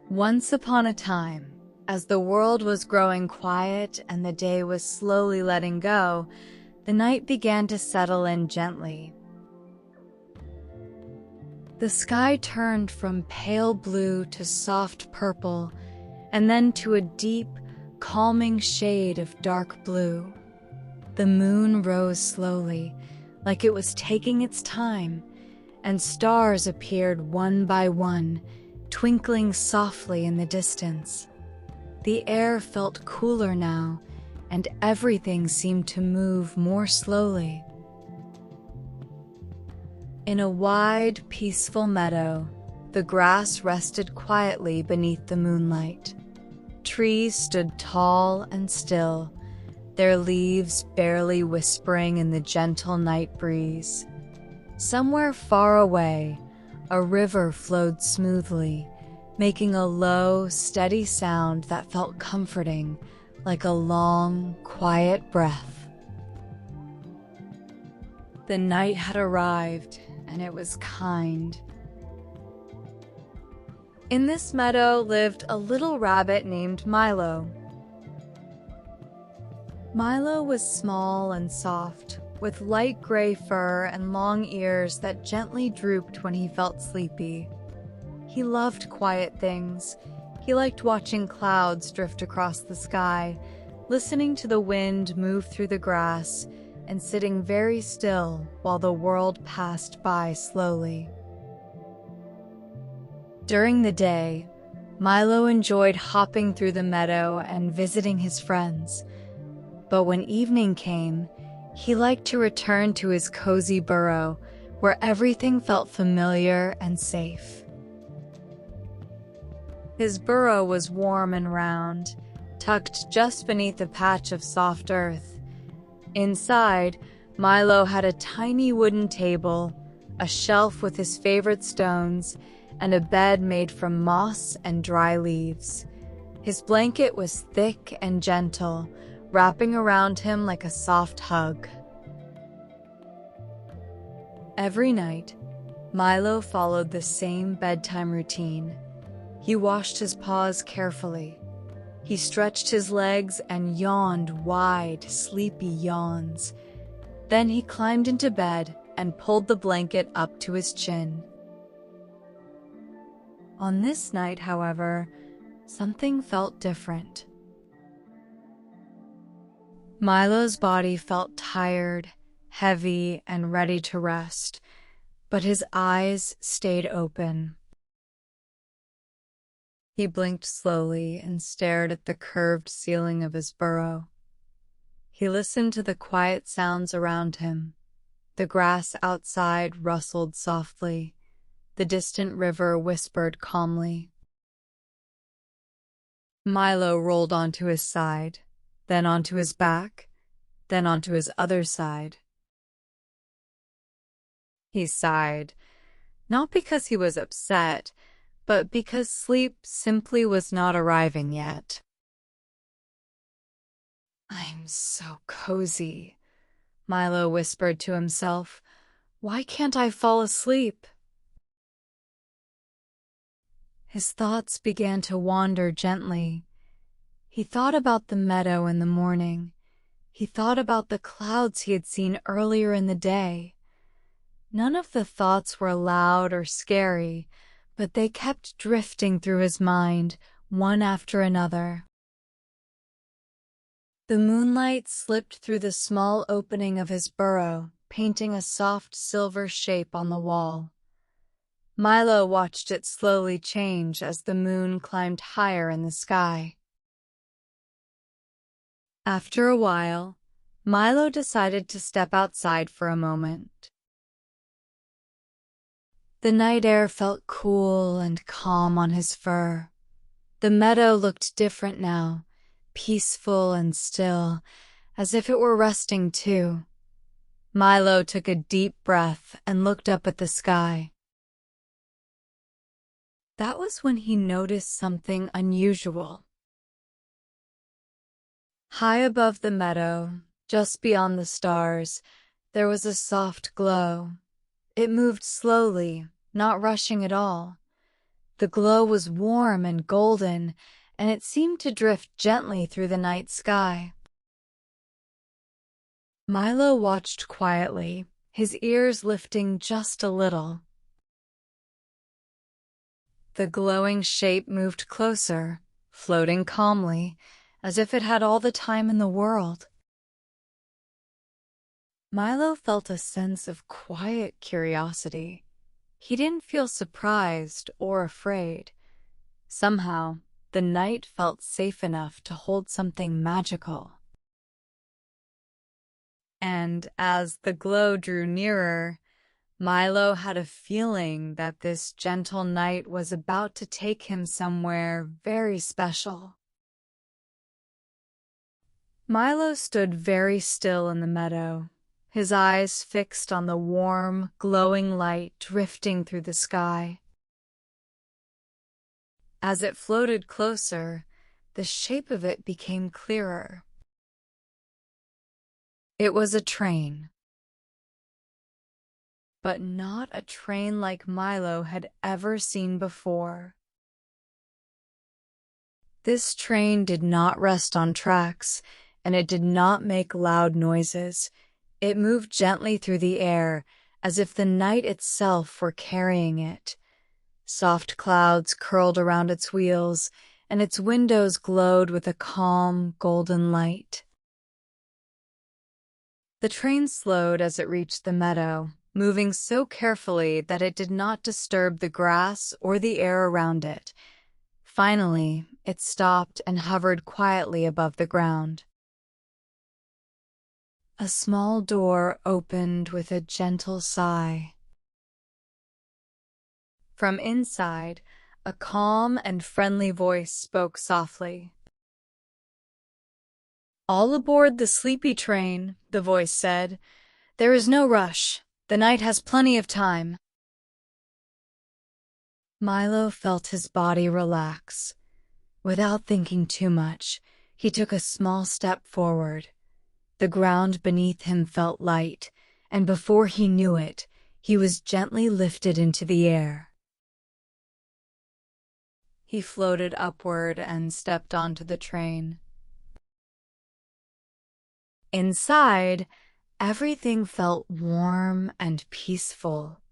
Once upon a time, as the world was growing quiet and the day was slowly letting go, the night began to settle in gently. The sky turned from pale blue to soft purple, and then to a deep, calming shade of dark blue. The moon rose slowly, like it was taking its time, and stars appeared one by one, twinkling softly in the distance. The air felt cooler now, and everything seemed to move more slowly. In a wide, peaceful meadow, the grass rested quietly beneath the moonlight. Trees stood tall and still, their leaves barely whispering in the gentle night breeze. Somewhere far away, a river flowed smoothly, making a low, steady sound that felt comforting, like a long, quiet breath. The night had arrived, and it was kind. In this meadow lived a little rabbit named Milo. Milo was small and soft, with light gray fur and long ears that gently drooped when he felt sleepy. He loved quiet things. He liked watching clouds drift across the sky, listening to the wind move through the grass, and sitting very still while the world passed by slowly. During the day, Milo enjoyed hopping through the meadow and visiting his friends. But when evening came, he liked to return to his cozy burrow, where everything felt familiar and safe. His burrow was warm and round, tucked just beneath a patch of soft earth. Inside, Milo had a tiny wooden table, a shelf with his favorite stones, and a bed made from moss and dry leaves. His blanket was thick and gentle, wrapping around him like a soft hug. Every night, Milo followed the same bedtime routine. He washed his paws carefully. He stretched his legs and yawned wide, sleepy yawns. Then he climbed into bed and pulled the blanket up to his chin. On this night, however, something felt different. Milo's body felt tired, heavy, and ready to rest, but his eyes stayed open. He blinked slowly and stared at the curved ceiling of his burrow. He listened to the quiet sounds around him. The grass outside rustled softly. The distant river whispered calmly. Milo rolled onto his side, then onto his back, then onto his other side. He sighed, not because he was upset, but because sleep simply was not arriving yet. "I'm so cozy," Milo whispered to himself. "Why can't I fall asleep?" His thoughts began to wander gently. He thought about the meadow in the morning. He thought about the clouds he had seen earlier in the day. None of the thoughts were loud or scary, but they kept drifting through his mind, one after another. The moonlight slipped through the small opening of his burrow, painting a soft silver shape on the wall. Milo watched it slowly change as the moon climbed higher in the sky. After a while, Milo decided to step outside for a moment. The night air felt cool and calm on his fur. The meadow looked different now, peaceful and still, as if it were resting too. Milo took a deep breath and looked up at the sky. That was when he noticed something unusual. High above the meadow, just beyond the stars, there was a soft glow. It moved slowly, not rushing at all. The glow was warm and golden, and it seemed to drift gently through the night sky. Milo watched quietly, his ears lifting just a little. The glowing shape moved closer, floating calmly, as if it had all the time in the world. Milo felt a sense of quiet curiosity. He didn't feel surprised or afraid. Somehow, the night felt safe enough to hold something magical. And as the glow drew nearer, Milo had a feeling that this gentle night was about to take him somewhere very special. Milo stood very still in the meadow, his eyes fixed on the warm, glowing light drifting through the sky. As it floated closer, the shape of it became clearer. It was a train. But not a train like Milo had ever seen before. This train did not rest on tracks, and it did not make loud noises. It moved gently through the air, as if the night itself were carrying it. Soft clouds curled around its wheels, and its windows glowed with a calm, golden light. The train slowed as it reached the meadow, moving so carefully that it did not disturb the grass or the air around it. Finally, it stopped and hovered quietly above the ground. A small door opened with a gentle sigh. From inside, a calm and friendly voice spoke softly. "All aboard the sleepy train," the voice said. "There is no rush. The night has plenty of time." Milo felt his body relax. Without thinking too much, he took a small step forward. The ground beneath him felt light, and before he knew it, he was gently lifted into the air. He floated upward and stepped onto the train. Inside, everything felt warm and peaceful.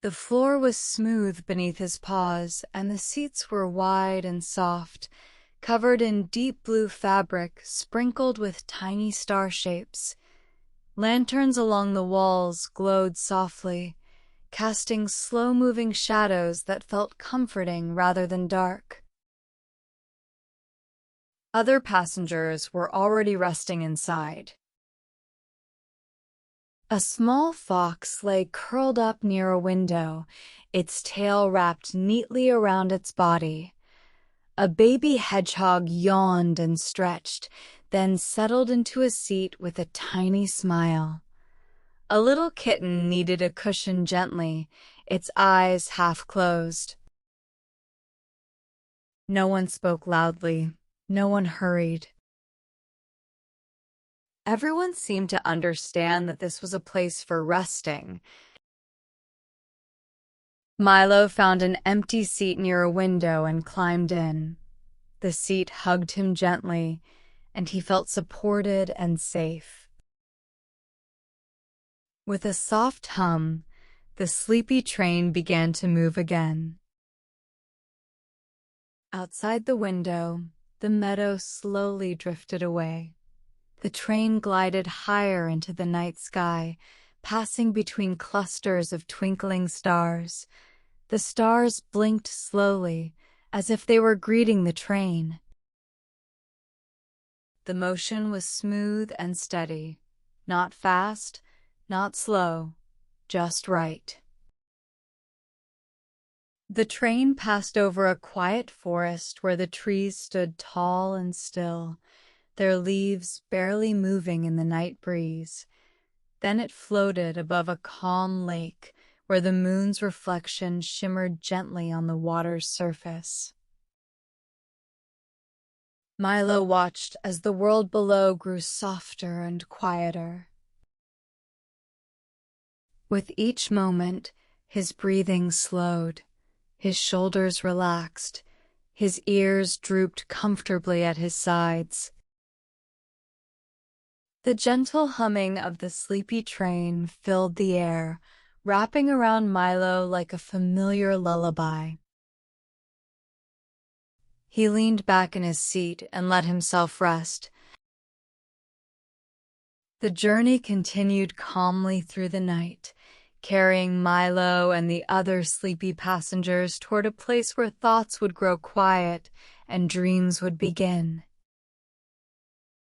The floor was smooth beneath his paws, and the seats were wide and soft, covered in deep blue fabric sprinkled with tiny star shapes. Lanterns along the walls glowed softly, casting slow-moving shadows that felt comforting rather than dark. Other passengers were already resting inside. A small fox lay curled up near a window, its tail wrapped neatly around its body. A baby hedgehog yawned and stretched, then settled into a seat with a tiny smile. A little kitten kneaded a cushion gently, its eyes half closed. No one spoke loudly. No one hurried. Everyone seemed to understand that this was a place for resting. Milo found an empty seat near a window and climbed in. The seat hugged him gently, and he felt supported and safe. With a soft hum, the sleepy train began to move again. Outside the window, the meadow slowly drifted away. The train glided higher into the night sky, passing between clusters of twinkling stars. The stars blinked slowly, as if they were greeting the train. The motion was smooth and steady, not fast, not slow, just right. The train passed over a quiet forest where the trees stood tall and still, their leaves barely moving in the night breeze. Then it floated above a calm lake where the moon's reflection shimmered gently on the water's surface. Milo watched as the world below grew softer and quieter. With each moment, His breathing slowed, his shoulders relaxed, his ears drooped comfortably at his sides. The gentle humming of the sleepy train filled the air, wrapping around Milo like a familiar lullaby. He leaned back in his seat and let himself rest. The journey continued calmly through the night, carrying Milo and the other sleepy passengers toward a place where thoughts would grow quiet and dreams would begin.